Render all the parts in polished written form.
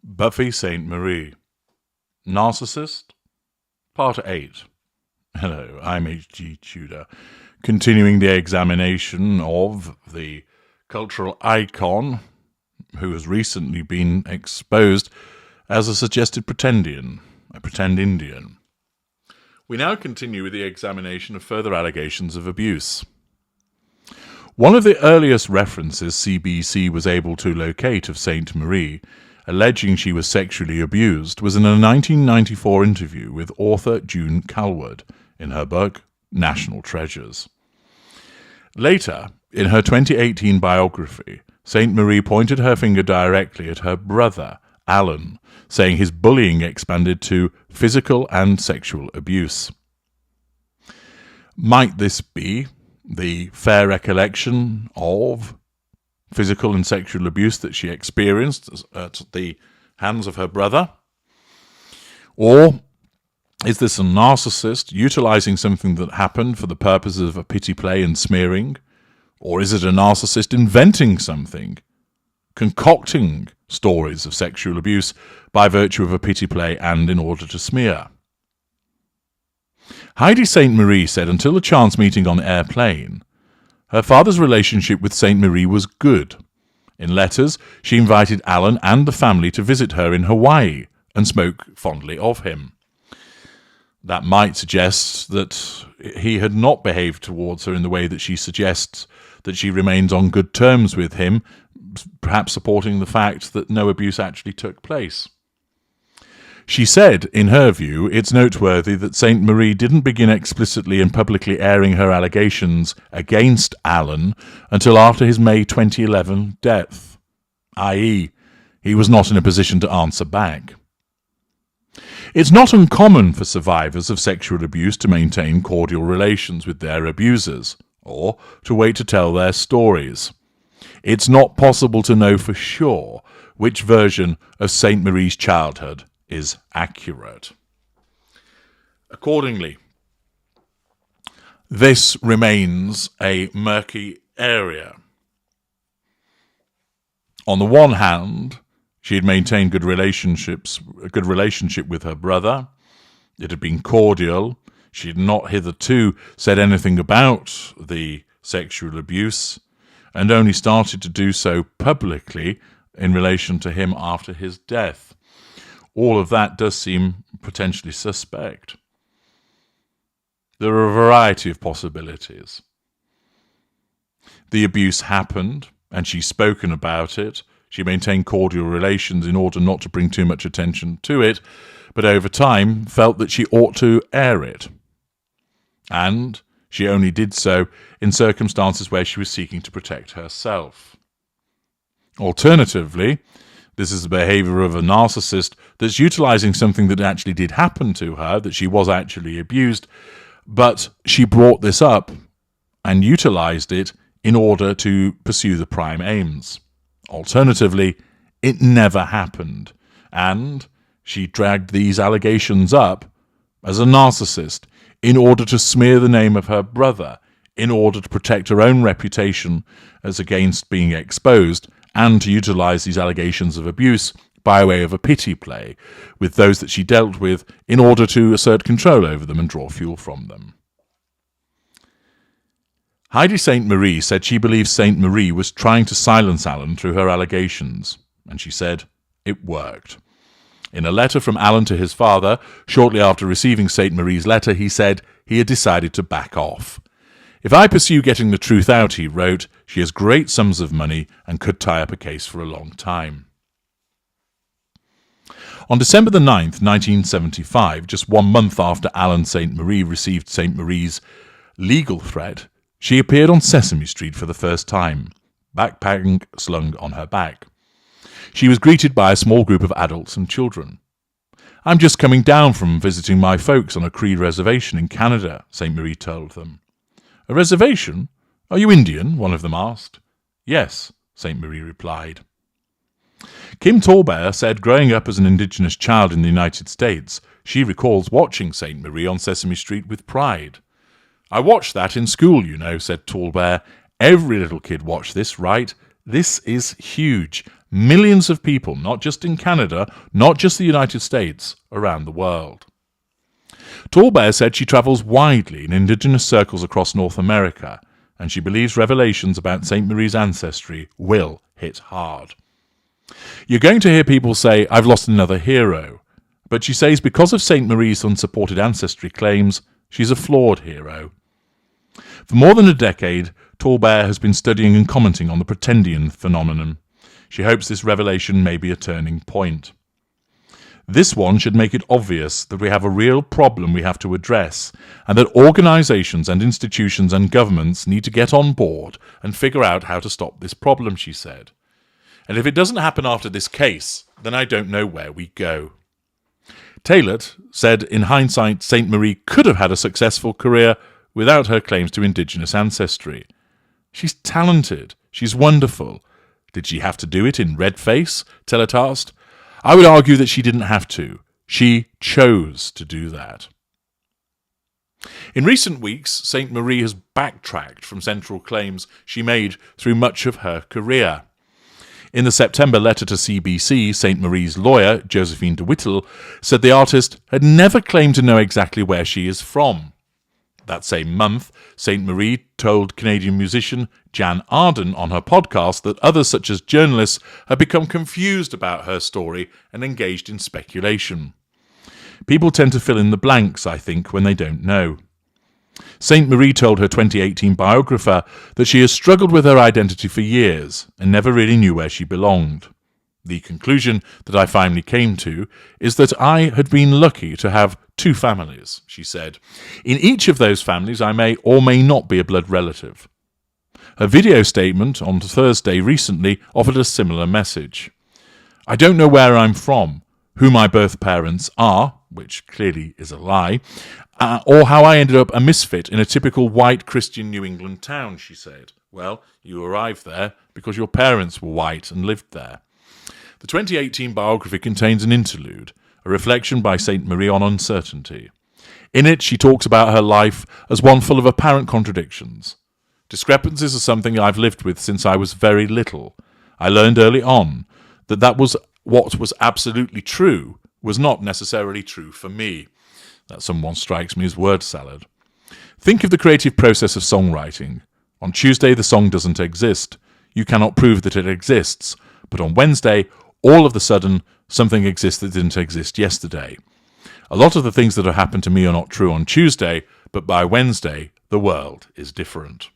Buffy Saint-Marie. Narcissist? Part 8. Hello, I'm H.G. Tudor, continuing the examination of the cultural icon who has recently been exposed as a suggested pretendian, a pretend Indian. We now continue with the examination of further allegations of abuse. One of the earliest references CBC was able to locate of Sainte-Marie, alleging she was sexually abused, was in a 1994 interview with author June Calwood in her book National Treasures. Later, in her 2018 biography, Sainte-Marie pointed her finger directly at her brother, Alan, saying his bullying expanded to physical and sexual abuse. Might this be the fair recollection of physical and sexual abuse that she experienced at the hands of her brother? Or is this a narcissist utilizing something that happened for the purposes of a pity play and smearing? Or is it a narcissist inventing something, concocting stories of sexual abuse by virtue of a pity play and in order to smear? Heidi Sainte-Marie said until a chance meeting on airplane, her father's relationship with Sainte-Marie was good. In letters, she invited Alan and the family to visit her in Hawaii and spoke fondly of him. That might suggest that he had not behaved towards her in the way that she suggests, that she remains on good terms with him, perhaps supporting the fact that no abuse actually took place. She said, in her view, it's noteworthy that Sainte-Marie didn't begin explicitly and publicly airing her allegations against Alan until after his May 2011 death, i.e., he was not in a position to answer back. It's not uncommon for survivors of sexual abuse to maintain cordial relations with their abusers, or to wait to tell their stories. It's not possible to know for sure which version of Sainte-Marie's childhood is accurate. Accordingly, this remains a murky area. On the one hand, she had maintained a good relationship with her brother. It had been cordial. She had not hitherto said anything about the sexual abuse, and only started to do so publicly in relation to him after his death. All of that does seem potentially suspect. There are a variety of possibilities. The abuse happened, and she's spoken about it. She maintained cordial relations in order not to bring too much attention to it, but over time felt that she ought to air it. And she only did so in circumstances where she was seeking to protect herself. Alternatively, this is the behavior of a narcissist that's utilizing something that actually did happen to her, that she was actually abused, but she brought this up and utilized it in order to pursue the prime aims. Alternatively, it never happened, and she dragged these allegations up as a narcissist in order to smear the name of her brother, in order to protect her own reputation as against being exposed, and to utilize these allegations of abuse by way of a pity play with those that she dealt with in order to assert control over them and draw fuel from them. Heidi Sainte-Marie said she believes Sainte-Marie was trying to silence Alan through her allegations, and she said it worked. In a letter from Alan to his father, shortly after receiving Sainte-Marie's letter, he said he had decided to back off. If I pursue getting the truth out, he wrote, she has great sums of money and could tie up a case for a long time. On December the 9th, 1975, just 1 month after Alan Sainte-Marie received Sainte-Marie's legal threat, she appeared on Sesame Street for the first time, backpack slung on her back. She was greeted by a small group of adults and children. I'm just coming down from visiting my folks on a Cree reservation in Canada, Sainte-Marie told them. A reservation? Are you Indian? One of them asked. Yes, Sainte-Marie replied. Kim Tallbear said growing up as an indigenous child in the United States, she recalls watching Sainte-Marie on Sesame Street with pride. I watched that in school, you know, said Tallbear. Every little kid watched this, right? This is huge. millions of people, not just in Canada, not just the United States, around the world. Tall Bear said she travels widely in indigenous circles across North America, and she believes revelations about Sainte-Marie's ancestry will hit hard. You're going to hear people say, "I've lost another hero," but she says because of Sainte-Marie's unsupported ancestry claims, she's a flawed hero. For more than a decade, Tall Bear has been studying and commenting on the Pretendian phenomenon. She hopes this revelation may be a turning point. This one should make it obvious that we have a real problem we have to address, and that organisations and institutions and governments need to get on board and figure out how to stop this problem, she said. And if it doesn't happen after this case, then I don't know where we go. Taylor said in hindsight Sainte-Marie could have had a successful career without her claims to indigenous ancestry. She's talented. She's wonderful. Did she have to do it in red face? Taylor asked. I would argue that she didn't have to. She chose to do that. In recent weeks, Sainte-Marie has backtracked from central claims she made through much of her career. In the September letter to CBC, Sainte-Marie's lawyer, Josephine de Whittle, said the artist had never claimed to know exactly where she is from. That same month, Sainte-Marie told Canadian musician Jan Arden on her podcast that others such as journalists had become confused about her story and engaged in speculation. People tend to fill in the blanks, I think, when they don't know. Sainte-Marie told her 2018 biographer that she has struggled with her identity for years and never really knew where she belonged. The conclusion that I finally came to is that I had been lucky to have two families, she said. In each of those families I may or may not be a blood relative. Her video statement on Thursday recently offered a similar message. I don't know where I'm from, who my birth parents are, which clearly is a lie, or how I ended up a misfit in a typical white Christian New England town, she said. Well, you arrived there because your parents were white and lived there. The 2018 biography contains an interlude, a reflection by Sainte-Marie on uncertainty. In it, she talks about her life as one full of apparent contradictions. Discrepancies are something I've lived with since I was very little. I learned early on that was what was absolutely true was not necessarily true for me. That someone strikes me as word salad. Think of the creative process of songwriting. On Tuesday, the song doesn't exist. You cannot prove that it exists. But on Wednesday, all of a sudden, something exists that didn't exist yesterday. A lot of the things that have happened to me are not true on Tuesday, but by Wednesday, the world is different.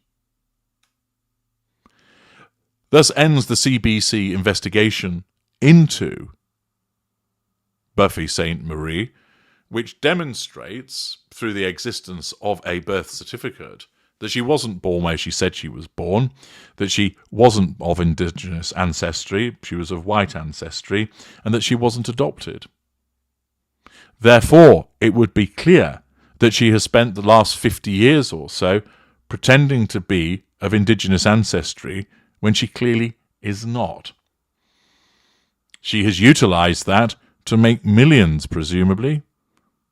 Thus ends the CBC investigation into Buffy Saint-Marie, which demonstrates, through the existence of a birth certificate, that she wasn't born where she said she was born, that she wasn't of indigenous ancestry, she was of white ancestry, and that she wasn't adopted. Therefore, it would be clear that she has spent the last 50 years or so pretending to be of indigenous ancestry when she clearly is not. She has utilised that to make millions, presumably.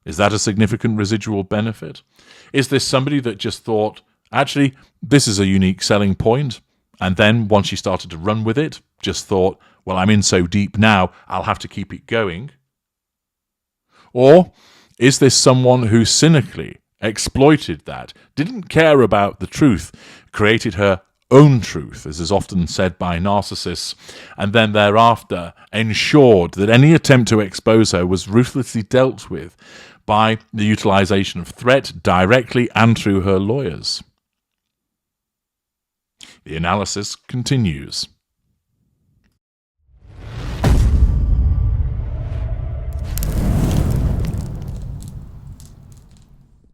Is that a significant residual benefit? Is this somebody that just thought, actually, this is a unique selling point, and then once she started to run with it, just thought, well, I'm in so deep now, I'll have to keep it going? Or is this someone who cynically exploited that, didn't care about the truth, created her own truth, as is often said by narcissists, and then thereafter ensured that any attempt to expose her was ruthlessly dealt with by the utilization of threat directly and through her lawyers? The analysis continues.